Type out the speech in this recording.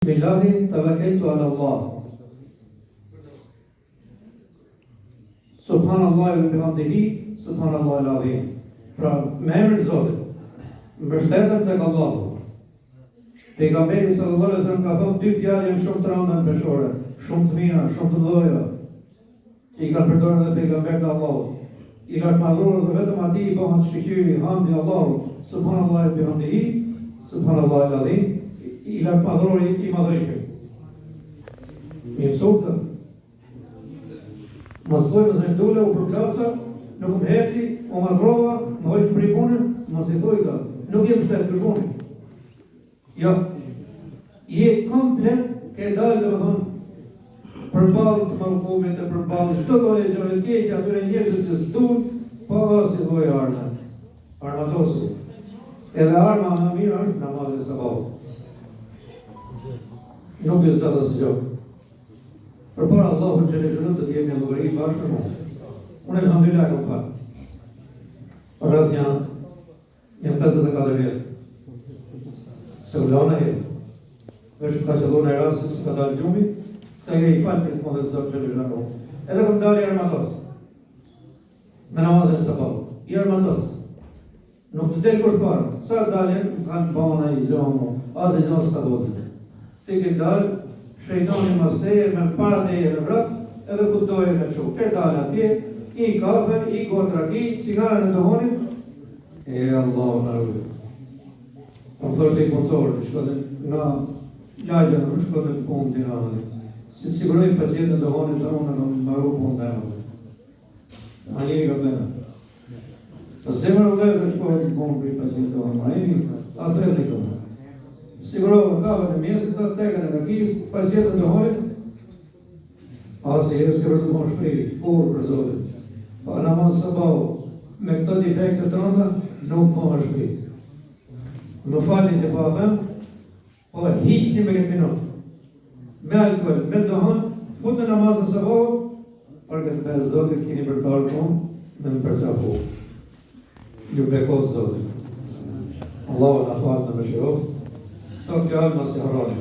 Bismillahi tawakkaltu ala Allah. Subhanallah wa bihamdihi, subhanallah al-azim. Pra, me emrin e Zotit, mbështetem tek Allahu. Pejgamberi sallallahu alaihi wasallam ka thënë dy fjalë janë shumë të rënda beshore, shumë të mira, shumë të lloja. I kanë përdorur edhe pejgamberët e Allahut. I kanë madhruar dhe vetëm atij i bëhen shkëqyri, hamdi Allahut, subhanallah wa bihamdihi, subhanallah al-azim. I kanë madhruar i madhreshëm. Mi mësotën, mësojmë dhe ndole u përklasa, nuk më heci, o madhrova, më hojtë për i punën, më si thojka, nuk jem shtet për punën. Jo, je komplet ke dalë dhe më thonë, përbalë të malkumit e përbalë, shto dojë që me keqë, atyre njerëzit që s'dunë, pa si dojë arna, armatosu. Edhe arma më mirë është namazin e sabahut. Nuk e zëtë së gjokë. Për para Allahu që në shërët të t'jemi në lëgëri bashkë në mund. Unë elhamdulillah kom fa. Për rrët një 54 vjetë. Se u lana e. Veshë ka qëllu në rrasë, se ka dalë gjumi, të e i falë për të mund e zëtë që në shërët. Edhe kom dalë i armatos. Me namazin e sabahu. I armatos. Nuk të telë kush parë. Sa dalën, kanë bana i gjonë, azi gjonë së të botë. Ti ke dalë, shejtani masteje me parateje në vrap, edhe ku doje me qo. Ke dalë atje, i kafe, i gotraki, cigare në dohonit, e Allah në rrë. Më thërë i punëtorë, shkote nga lajgjën, shkote në punë të nga. Si siguroj për gjithë në dohonit të unë në maru punë të nga. A njëri ka plena. Të zemër u dhe të shkote në punë për gjithë në dohonit, a njëri, a thërë në këmë. Sigurohë kave në mjesit të tekën e kakis, pa gjithë në dohonit, asë i herë të më shpejt, kur për Zotit. Pa namaz sabahu, me këto defekte të rënda, nuk më shpejt. Në falin të pa them, po hiqni me këtë minut. Me alkohol, me dohon, fut në namaz në sabahu, për këtë me Zotit kini bërtarë tonë, me më përqafu. Ju bekot Zotit. Allahu në falë në më shirofë, të fjallë në si harani.